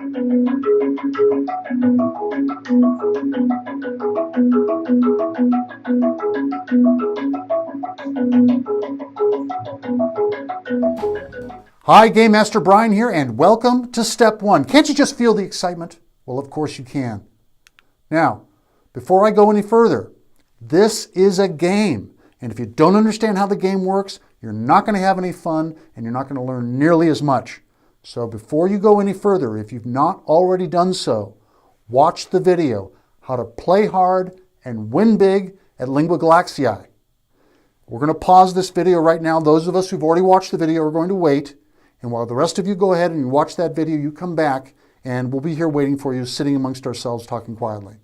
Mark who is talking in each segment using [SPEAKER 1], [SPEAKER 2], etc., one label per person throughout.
[SPEAKER 1] Hi, Game Master Brian here, and welcome to Step 1. Can't you just feel the excitement? Well, of course you can. Now, before I go any further, this is a game, and if you don't understand how the game works, you're not going to have any fun, and you're not going to learn nearly as much. So before you go any further, if you've not already done so, watch the video, How to Play Hard and Win Big at Lingua Galaxii. We're going to pause this video right now. Those of us who've already watched the video are going to wait. And while the rest of you go ahead and you watch that video, you come back and we'll be here waiting for you, sitting amongst ourselves, talking quietly.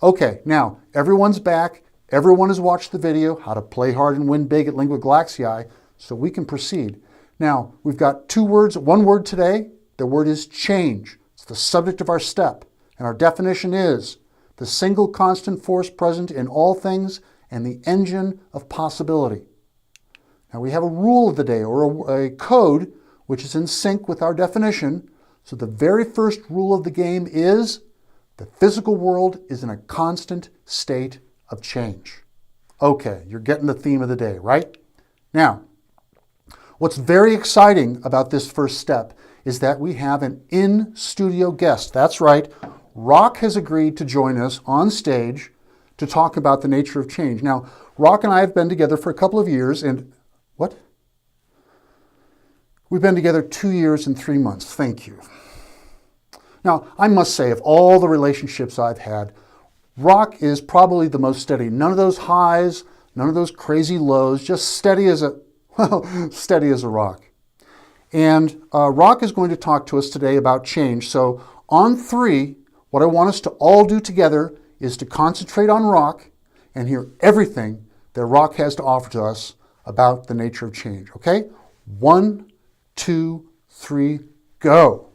[SPEAKER 1] Okay, now everyone's back. Everyone has watched the video, How to Play Hard and Win Big at Lingua Galaxii, so we can proceed. Now, we've got two words, one word today. The word is change. It's the subject of our step. And our definition is the single constant force present in all things and the engine of possibility. Now, we have a rule of the day, or a code, which is in sync with our definition. So the very first rule of the game is the physical world is in a constant state of change. Okay, you're getting the theme of the day, right? Now, what's very exciting about this first step is that we have an in-studio guest. That's right, Rock has agreed to join us on stage to talk about the nature of change. Now, Rock and I have been together for a couple of years, and what? We've been together 2 years and 3 months. Thank you. Now, I must say, of all the relationships I've had, Rock is probably the most steady. None of those highs, none of those crazy lows, just steady as a steady as a rock. And Rock is going to talk to us today about change. So on 3, what I want us to all do together is to concentrate on Rock and hear everything that Rock has to offer to us about the nature of change. Okay? 1, 2, 3, go.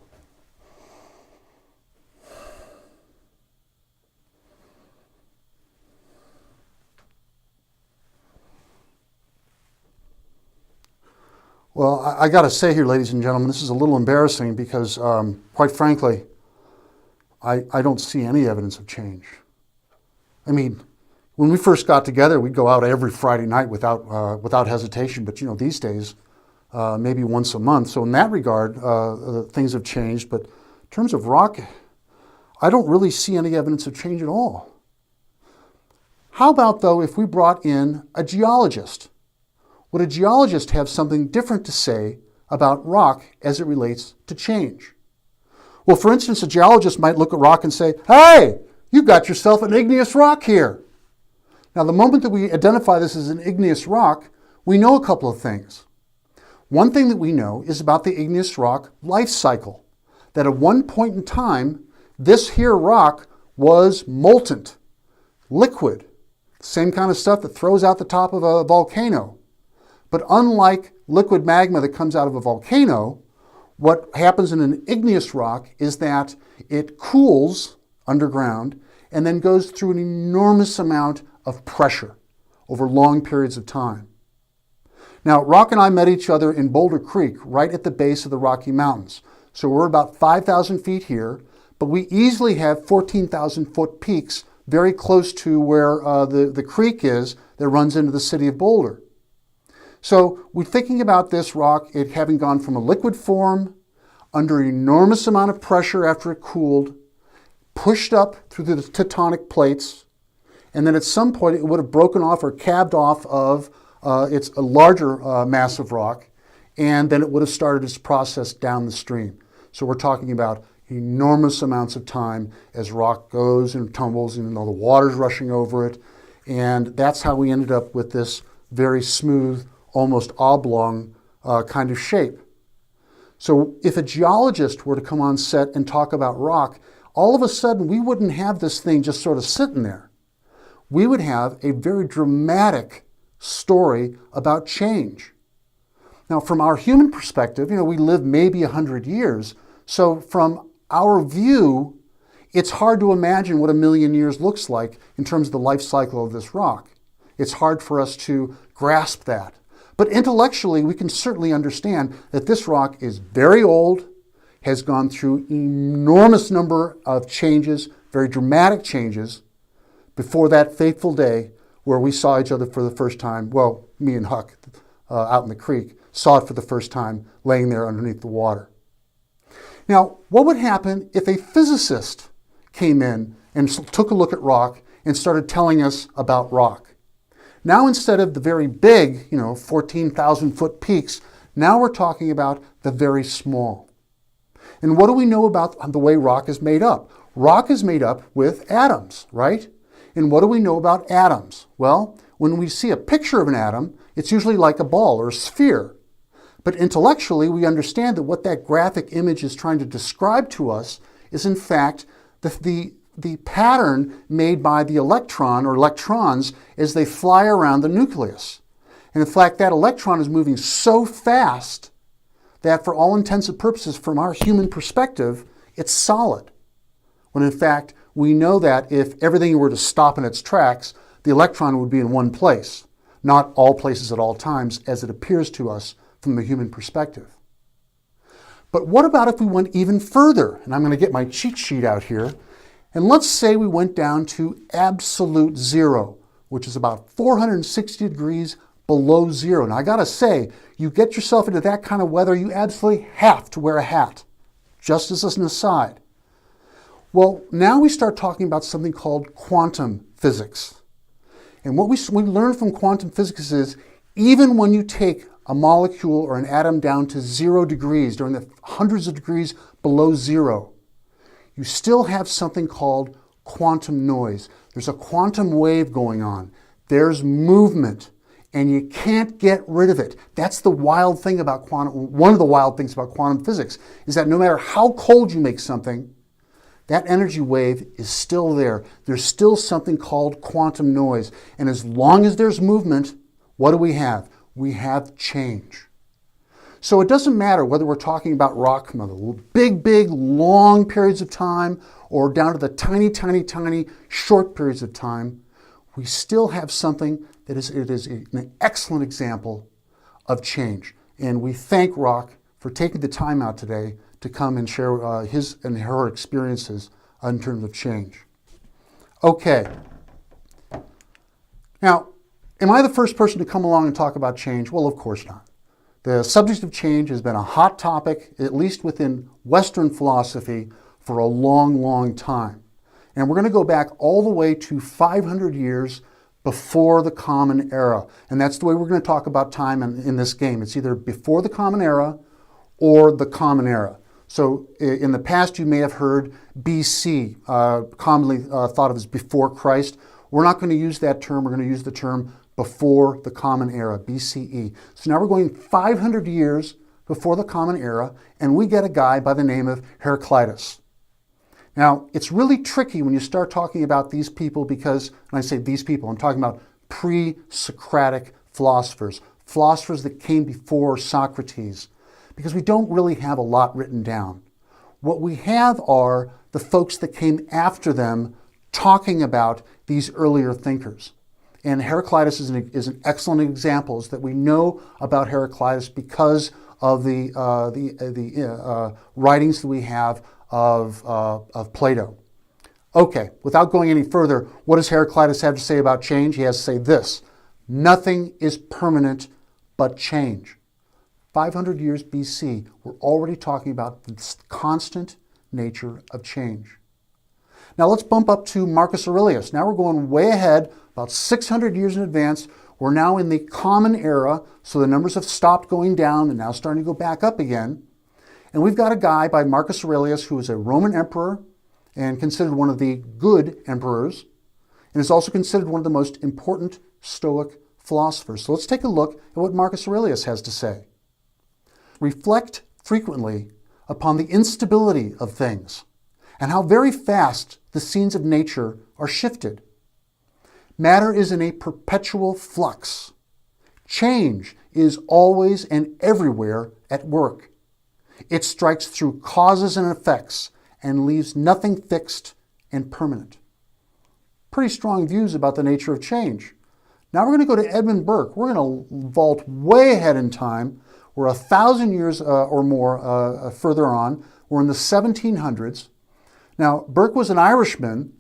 [SPEAKER 1] Well, I got to say here, ladies and gentlemen, this is a little embarrassing because, quite frankly, I don't see any evidence of change. I mean, when we first got together, we'd go out every Friday night without hesitation. But, you know, these days, maybe once a month. So in that regard, things have changed. But in terms of Rock, I don't really see any evidence of change at all. How about, though, if we brought in a geologist? Would a geologist have something different to say about Rock as it relates to change? Well, for instance, a geologist might look at Rock and say, hey, you've got yourself an igneous rock here. Now, the moment that we identify this as an igneous rock, we know a couple of things. One thing that we know is about the igneous rock life cycle, that at one point in time, this here rock was molten, liquid, same kind of stuff that throws out the top of a volcano. But unlike liquid magma that comes out of a volcano, what happens in an igneous rock is that it cools underground and then goes through an enormous amount of pressure over long periods of time. Now, Rock and I met each other in Boulder Creek, right at the base of the Rocky Mountains. So we're about 5,000 feet here, but we easily have 14,000-foot peaks very close to where the creek is that runs into the city of Boulder. So we're thinking about this rock, it having gone from a liquid form, under an enormous amount of pressure after it cooled, pushed up through the tectonic plates, and then at some point it would have broken off or calved off of its a larger mass of rock, and then it would have started its process down the stream. So we're talking about enormous amounts of time as rock goes and tumbles, and the water's rushing over it, and that's how we ended up with this very smooth, almost oblong kind of shape. So if a geologist were to come on set and talk about rock, all of a sudden we wouldn't have this thing just sort of sitting there. We would have a very dramatic story about change. Now, from our human perspective, we live maybe 100 years. So from our view, it's hard to imagine what a million years looks like in terms of the life cycle of this rock. It's hard for us to grasp that. But intellectually, we can certainly understand that this rock is very old, has gone through enormous number of changes, very dramatic changes, before that fateful day where we saw each other for the first time. Well, me and Huck out in the creek saw it for the first time laying there underneath the water. Now, what would happen if a physicist came in and took a look at rock and started telling us about rock? Now, instead of the very big, 14,000 foot peaks, now we're talking about the very small. And what do we know about the way rock is made up? Rock is made up with atoms, right? And what do we know about atoms? Well, when we see a picture of an atom, it's usually like a ball or a sphere. But intellectually, we understand that what that graphic image is trying to describe to us is, in fact, the pattern made by the electron or electrons as they fly around the nucleus. And in fact, that electron is moving so fast that for all intents and purposes, from our human perspective, it's solid. When in fact, we know that if everything were to stop in its tracks, the electron would be in one place, not all places at all times, as it appears to us from the human perspective. But what about if we went even further? And I'm going to get my cheat sheet out here. And let's say we went down to absolute zero, which is about 460 degrees below zero. Now, I got to say, you get yourself into that kind of weather, you absolutely have to wear a hat, just as an aside. Well, now we start talking about something called quantum physics. And what we learn from quantum physics is even when you take a molecule or an atom down to 0 degrees, during the hundreds of degrees below zero, you still have something called quantum noise. There's a quantum wave going on. There's movement, and you can't get rid of it. That's the wild thing about one of the wild things about quantum physics, is that no matter how cold you make something, that energy wave is still there. There's still something called quantum noise. And as long as there's movement, what do we have? We have change. So it doesn't matter whether we're talking about rock from the big, long periods of time or down to the tiny, short periods of time, we still have something that is an excellent example of change. And we thank Rock for taking the time out today to come and share his and her experiences in terms of change. Okay. Now, am I the first person to come along and talk about change? Well, of course not. The subject of change has been a hot topic, at least within Western philosophy, for a long time. And we're going to go back all the way to 500 years before the Common Era. And that's the way we're going to talk about time in this game. It's either before the Common Era or the Common Era. So in the past, you may have heard BC, commonly thought of as before Christ. We're not going to use that term. We're going to use the term before the Common Era, BCE. So now we're going 500 years before the Common Era, and we get a guy by the name of Heraclitus. Now, it's really tricky when you start talking about these people because, when I say these people, I'm talking about pre-Socratic philosophers, philosophers that came before Socrates, because we don't really have a lot written down. What we have are the folks that came after them talking about these earlier thinkers. And Heraclitus is an excellent example, is that we know about Heraclitus because of the writings that we have of Plato. Okay, without going any further, what does Heraclitus have to say about change? He has to say this: nothing is permanent but change. 500 years BC, we're already talking about the constant nature of change. Now let's bump up to Marcus Aurelius. Now we're going way ahead, about 600 years in advance. We're now in the Common Era, so the numbers have stopped going down and now starting to go back up again. And we've got a guy by Marcus Aurelius who is a Roman emperor and considered one of the good emperors, and is also considered one of the most important Stoic philosophers. So let's take a look at what Marcus Aurelius has to say. Reflect frequently upon the instability of things and how very fast the scenes of nature are shifted. Matter is in a perpetual flux. Change is always and everywhere at work. It strikes through causes and effects and leaves nothing fixed and permanent. Pretty strong views about the nature of change. Now we're going to go to Edmund Burke. We're going to vault way ahead in time. We're 1,000 years or more further on. We're in the 1700s. Now, Burke was an Irishman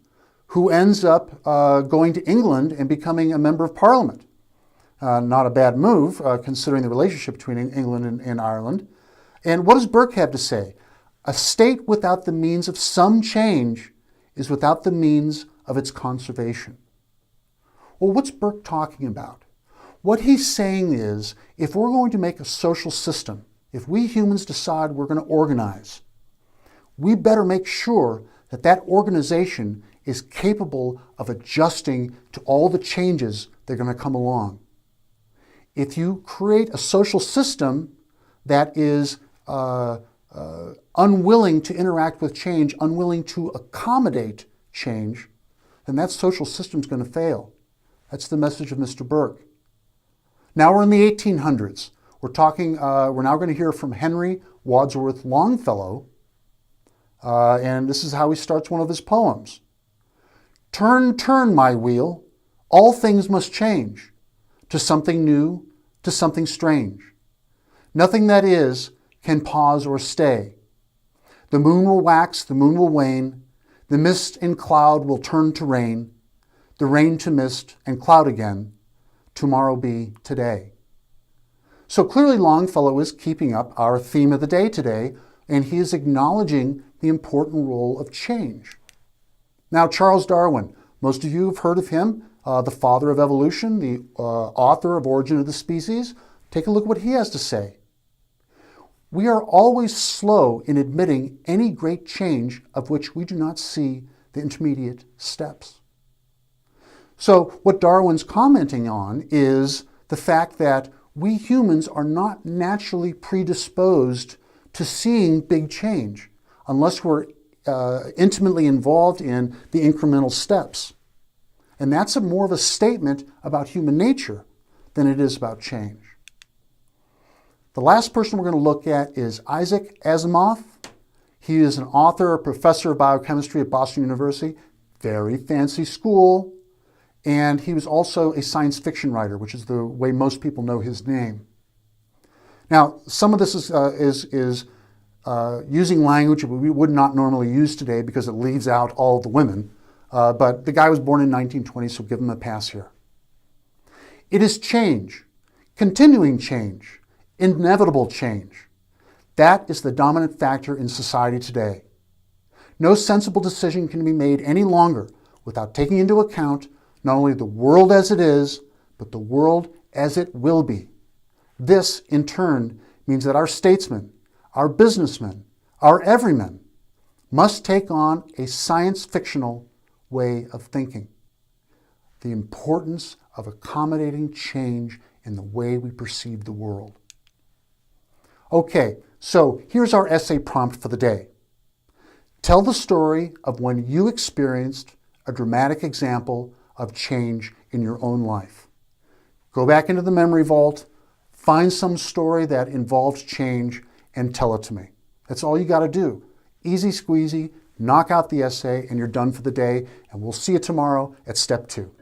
[SPEAKER 1] who ends up going to England and becoming a member of Parliament. Not a bad move, considering the relationship between England and Ireland. And what does Burke have to say? A state without the means of some change is without the means of its conservation. Well, what's Burke talking about? What he's saying is, if we're going to make a social system, if we humans decide we're going to organize, we better make sure that that organization is capable of adjusting to all the changes that are going to come along. If you create a social system that is unwilling to interact with change, unwilling to accommodate change, then that social system is going to fail. That's the message of Mr. Burke. Now we're in the 1800s. We're now going to hear from Henry Wadsworth Longfellow, and this is how he starts one of his poems. Turn, turn, my wheel, all things must change, to something new, to something strange. Nothing that is can pause or stay. The moon will wax, the moon will wane, the mist and cloud will turn to rain, the rain to mist and cloud again, tomorrow be today. So clearly Longfellow is keeping up our theme of the day today, and he is acknowledging the important role of change. Now, Charles Darwin, most of you have heard of him, the father of evolution, the author of Origin of the Species. Take a look at what he has to say. We are always slow in admitting any great change of which we do not see the intermediate steps. So what Darwin's commenting on is the fact that we humans are not naturally predisposed to seeing big change unless we're intimately involved in the incremental steps. And that's more of a statement about human nature than it is about change. The last person we're going to look at is Isaac Asimov. He is an author, a professor of biochemistry at Boston University, very fancy school, and he was also a science fiction writer, which is the way most people know his name. Now, some of this is using language we would not normally use today because it leaves out all the women, but the guy was born in 1920, so give him a pass here. It is change, continuing change, inevitable change. That is the dominant factor in society today. No sensible decision can be made any longer without taking into account not only the world as it is, but the world as it will be. This, in turn, means that our statesmen, our businessmen, our everymen must take on a science-fictional way of thinking. The importance of accommodating change in the way we perceive the world. Okay, so here's our essay prompt for the day. Tell the story of when you experienced a dramatic example of change in your own life. Go back into the memory vault, find some story that involves change, and tell it to me. That's all you got to do. Easy squeezy, knock out the essay, and you're done for the day, and we'll see you tomorrow at step 2.